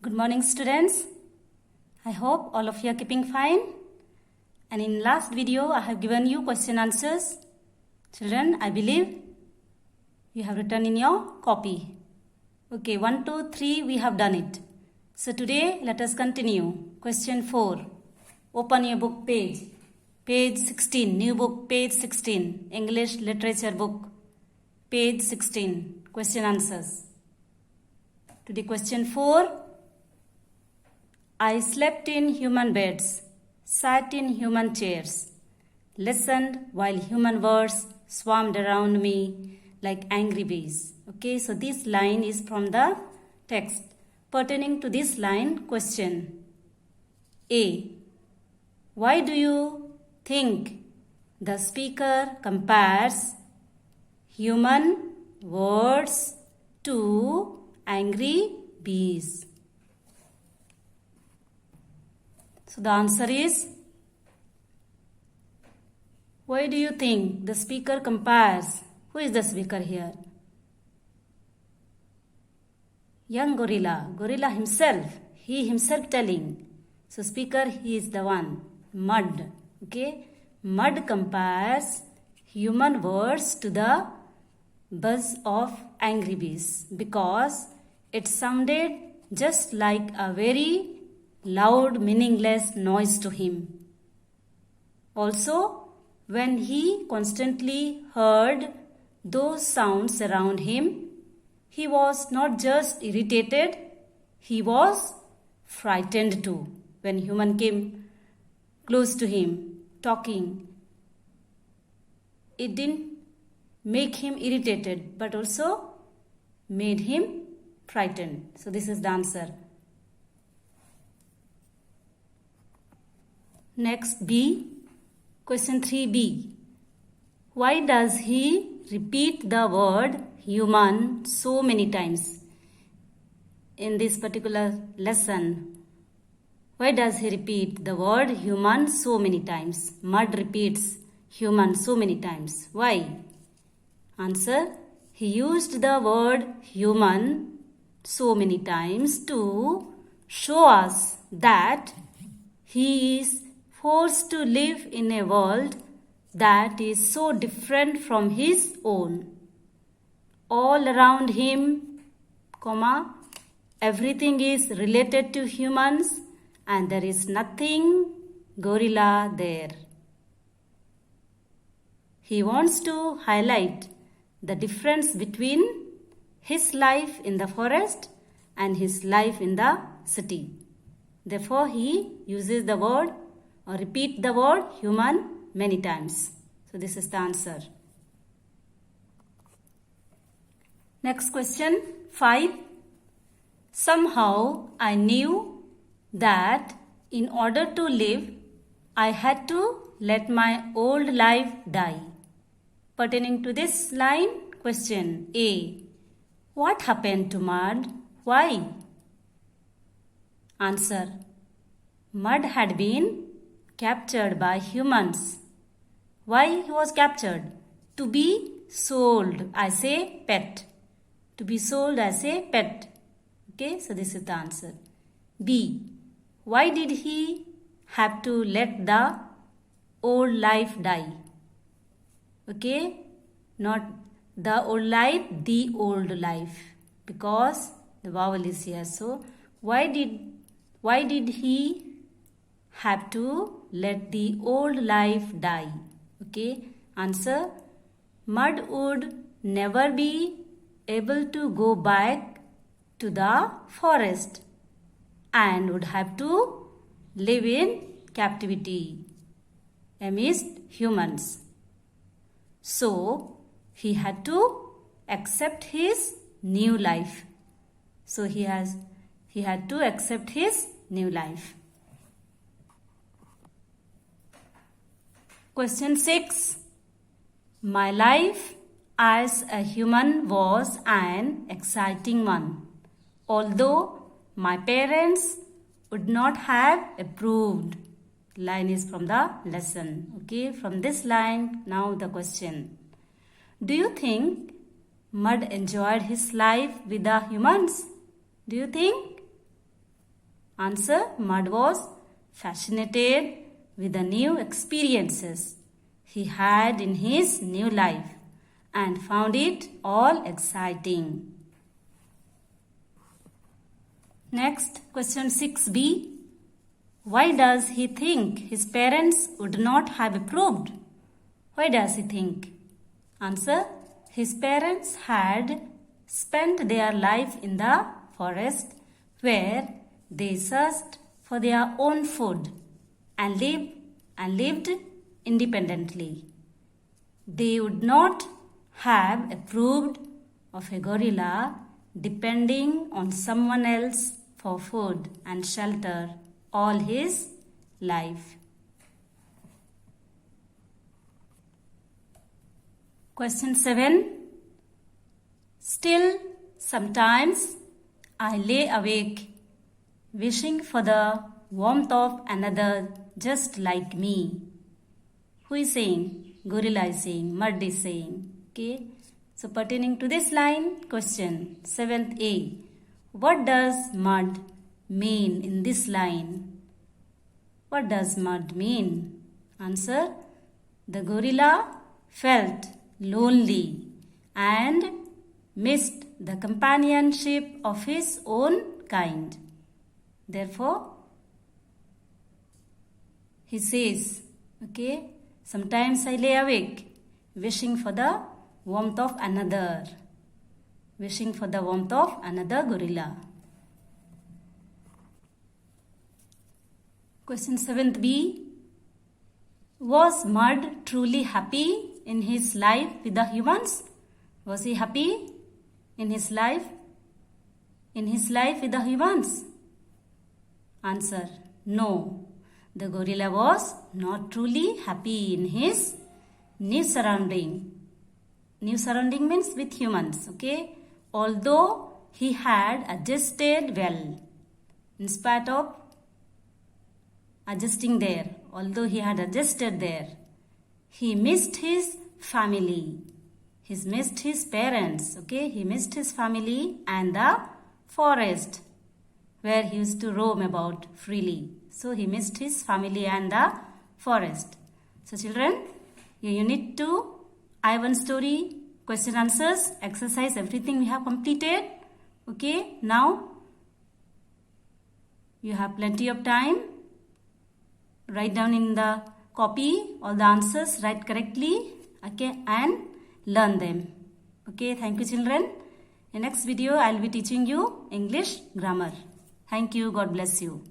Good morning, students. I hope all of you are keeping fine. And in last video, I have given you question answers. Children, I believe you have written in your copy. Okay, 1, 2, 3, we have done it. So today, let us continue. Question 4. Open your book page. Page 16, new book, page 16. English literature book, page 16. Question answers. Today, question 4. I slept in human beds, sat in human chairs, listened while human words swarmed around me like angry bees. Okay, so this line is from the text. Pertaining to this line, question A. Why do you think the speaker compares human words to angry bees? So the answer is, why do you think the speaker compares? Who is the speaker here? Young gorilla, gorilla himself, he himself telling. So speaker, he is the one, mud. Okay, mud compares human words to the buzz of angry bees because it sounded just like a very loud, meaningless noise to him. Also, when he constantly heard those sounds around him, he was not just irritated, he was frightened too. When human came close to him, talking, it didn't make him irritated, but also made him frightened. So this is the answer. Next, B. Question 3b. Why does he repeat the word human so many times in this particular lesson? Why does he repeat the word human so many times? Mud repeats human so many times. Why? Answer. He used the word human so many times to show us that he is forced to live in a world that is so different from his own. All around him, everything is related to humans and there is nothing gorilla there. He wants to highlight the difference between his life in the forest and his life in the city. Therefore, he uses the word or repeat the word human many times. So this is the answer. Next question 5. Somehow I knew that in order to live, I had to let my old life die. Pertaining to this line, question A. What happened to mud? Why? Answer. Mud had been captured by humans. Why he was captured? To be sold as a pet. To be sold as a pet. Okay, so this is the answer. B. Why did he have to let the old life die? Okay, not the old life, the old life. Because the vowel is here. So, why did he have to let the old life die? Okay, answer. Mud would never be able to go back to the forest and would have to live in captivity amidst humans. So, he had to accept his new life. So, he had to accept his new life. Question 6. My life as a human was an exciting one, although my parents would not have approved. Line is from the lesson. Okay, from this line, now the question. Do you think Mud enjoyed his life with the humans? Do you think? Answer, Mud was fascinated with the new experiences he had in his new life and found it all exciting. Next, question 6b. Why does he think his parents would not have approved? Why does he think? Answer, his parents had spent their life in the forest where they searched for their own food and lived independently. They would not have approved of a gorilla depending on someone else for food and shelter all his life. Question 7. Still, sometimes I lay awake wishing for the warmth of another just like me. Who is saying? Gorilla is saying. Mud is saying. Okay. So pertaining to this line, question 7th A. What does mud mean in this line? What does mud mean? Answer. The gorilla felt lonely and missed the companionship of his own kind. Therefore, he says, okay, sometimes I lay awake wishing for the warmth of another. Wishing for the warmth of another gorilla. Question 7th B. Was Mud truly happy in his life with the humans? Was he happy in his life? In his life with the humans? Answer, no. The gorilla was not truly happy in his new surrounding. New surrounding means with humans, okay? Although he had adjusted well, in spite of adjusting there, although he had adjusted there, he missed his family. He missed his parents, okay? He missed his family and the forest where he used to roam about freely. So he missed his family and the forest. So children, your unit 2, I1 story, question answers, exercise, everything we have completed. Okay, now you have plenty of time. Write down in the copy all the answers, write correctly, okay, and learn them. Okay, thank you children. In next video, I will be teaching you English grammar. Thank you. God bless you.